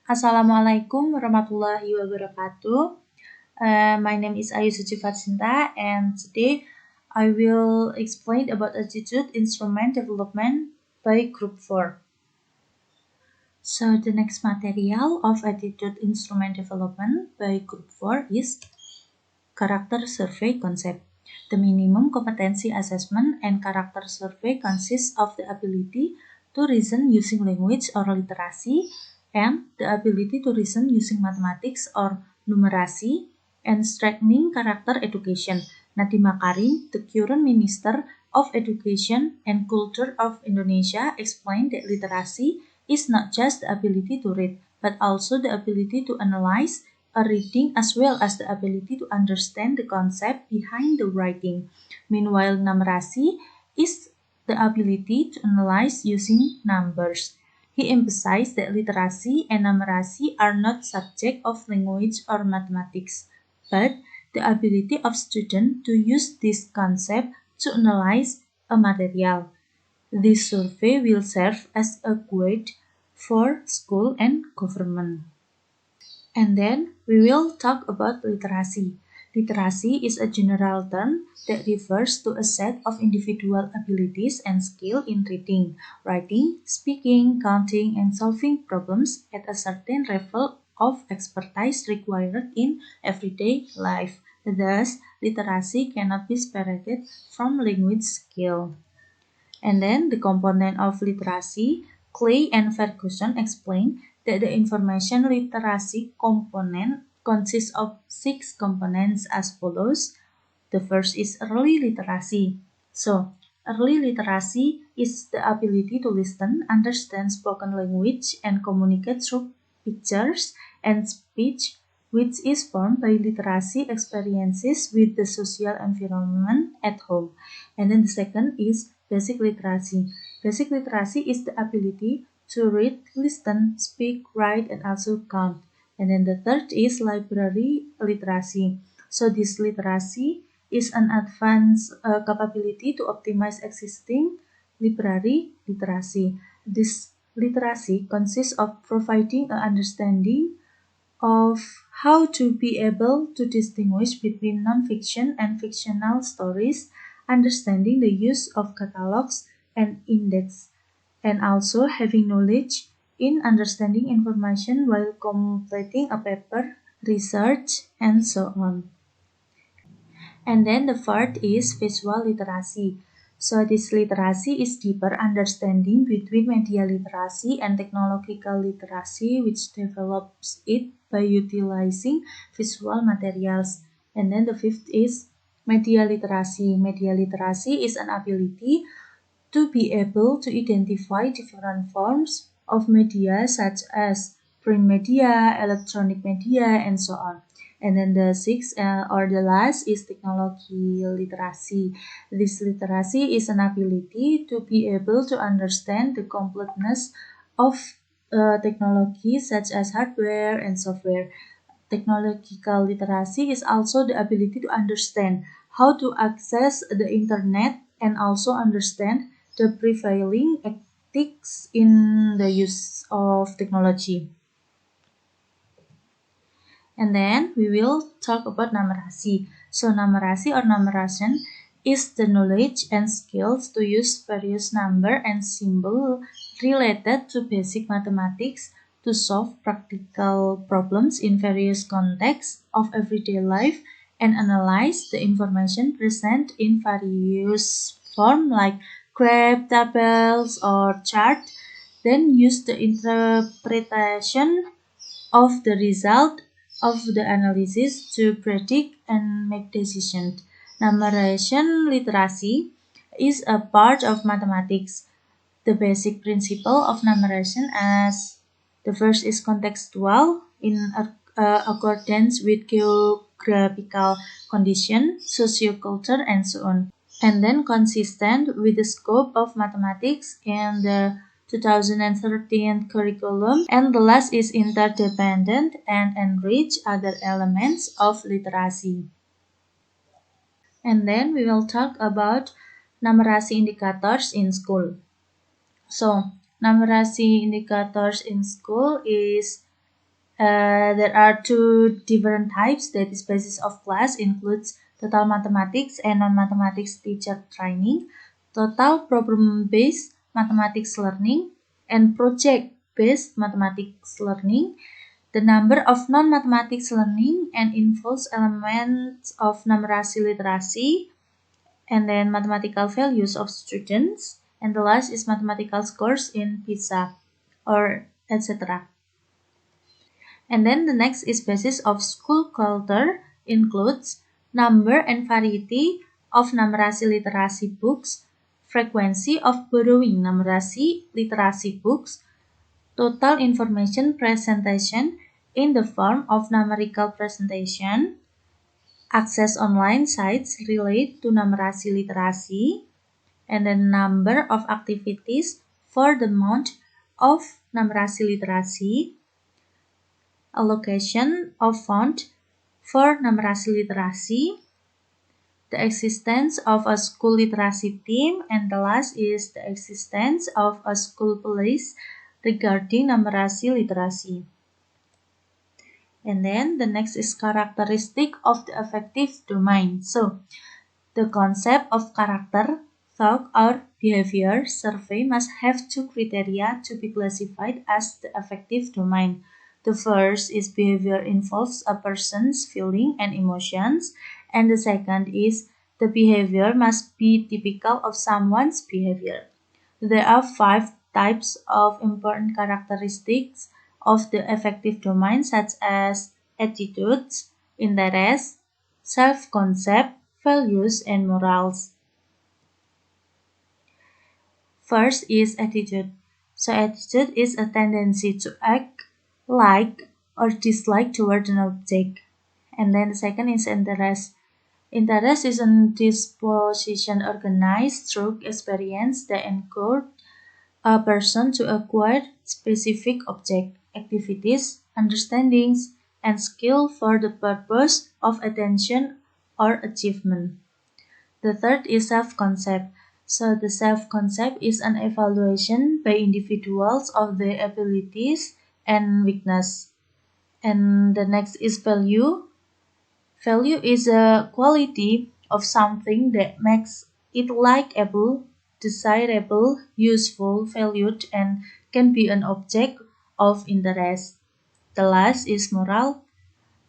Assalamualaikum warahmatullahi wabarakatuh. My name is Ayu Suci Farsinta, and today I will explain about attitude instrument development by Group 4. So the next material of attitude instrument development by Group 4 is character survey concept. The minimum competency assessment and character survey consists of the ability to reason using language or literacy and the ability to reason using mathematics or numeracy and strengthening character education. Nadiem Makarim, the current Minister of Education and Culture of Indonesia, explained that literacy is not just the ability to read, but also the ability to analyze a reading as well as the ability to understand the concept behind the writing. Meanwhile, numeracy is the ability to analyze using numbers. He emphasized that literacy and numeracy are not subject of language or mathematics, but the ability of students to use this concept to analyze a material. This survey will serve as a guide for school and government. And then we will talk about literacy. Literacy is a general term that refers to a set of individual abilities and skill in reading, writing, speaking, counting, and solving problems at a certain level of expertise required in everyday life. Thus, literacy cannot be separated from language skill. And then the component of literacy, Clay and Ferguson explain that the information literacy component consists of 6 components as follows. The first is early literacy. So, early literacy is the ability to listen, understand spoken language, and communicate through pictures and speech, which is formed by literacy experiences with the social environment at home. And then the second is basic literacy. Basic literacy is the ability to read, listen, speak, write, and also count. And then the third is library literacy. So this literacy is an advanced capability to optimize existing library literacy. This literacy consists of providing an understanding of how to be able to distinguish between non-fiction and fictional stories, understanding the use of catalogs and index, and also having knowledge in understanding information while completing a paper, research, and so on. And then the fourth is visual literacy. So this literacy is deeper understanding between media literacy and technological literacy, which develops it by utilizing visual materials. And then the fifth is media literacy. Media literacy is an ability to be able to identify different forms of media such as print media, electronic media, and so on. And then the sixth or the last is technology literacy. This literacy is an ability to be able to understand the completeness of technology such as hardware and software. Technological literacy is also the ability to understand how to access the internet and also understand the prevailing ethics in the use of technology. And then we will talk about numerasi. So numerasi or numeration is the knowledge and skills to use various number and symbol related to basic mathematics to solve practical problems in various contexts of everyday life and analyze the information present in various form like graph, tables, or chart, then use the interpretation of the result of the analysis to predict and make decisions. Numeration literacy is a part of mathematics. The basic principle of numeration as the first is contextual in accordance with geographical condition, socioculture, and so on. And then consistent with the scope of mathematics in the 2013 curriculum, and the last is interdependent and enrich other elements of literacy. And then we will talk about numerasi indicators in school. So, numerasi indicators in school is There are two different types. That is basis of class includes total mathematics and non-mathematics teacher training, total problem-based mathematics learning, and project-based mathematics learning. The number of non-mathematics learning and involves elements of numeracy literacy, and then mathematical values of students, and the last is mathematical scores in PISA or etc. And then the next is basis of school culture includes number and variety of numeracy literacy books, frequency of borrowing numeracy literacy books, total information presentation in the form of numerical presentation, access online sites related to numeracy literacy, and the number of activities for the month of numeracy literacy, allocation of fund for numeracy literacy, the existence of a school literacy team, and the last is the existence of a school police regarding numeracy literacy. And then the next is characteristic of the affective domain. So the concept of character, thought, or behavior survey must have two criteria to be classified as the affective domain. The first is behavior involves a person's feeling and emotions, and the second is the behavior must be typical of someone's behavior. There are 5 types of important characteristics of the affective domain, such as attitudes, interests, self-concept, values, and morals. First is attitude. So attitude is a tendency to act like or dislike toward an object. And then the second is interest. Interest is a disposition organized through experience that encourage a person to acquire specific object, activities, understandings, and skill for the purpose of attention or achievement. The third is self-concept. So the self-concept is an evaluation by individuals of their abilities and weakness. And the next is value. Value is a quality of something that makes it likable, desirable, useful, valued, and can be an object of interest. The last is moral,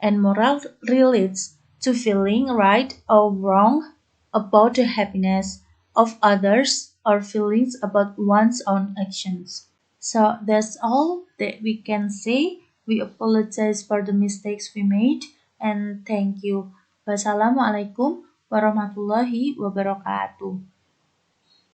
and moral relates to feeling right or wrong about the happiness of others or feelings about one's own actions. So that's all that we can say. We apologize for the mistakes we made and thank you. Wassalamualaikum warahmatullahi wabarakatuh.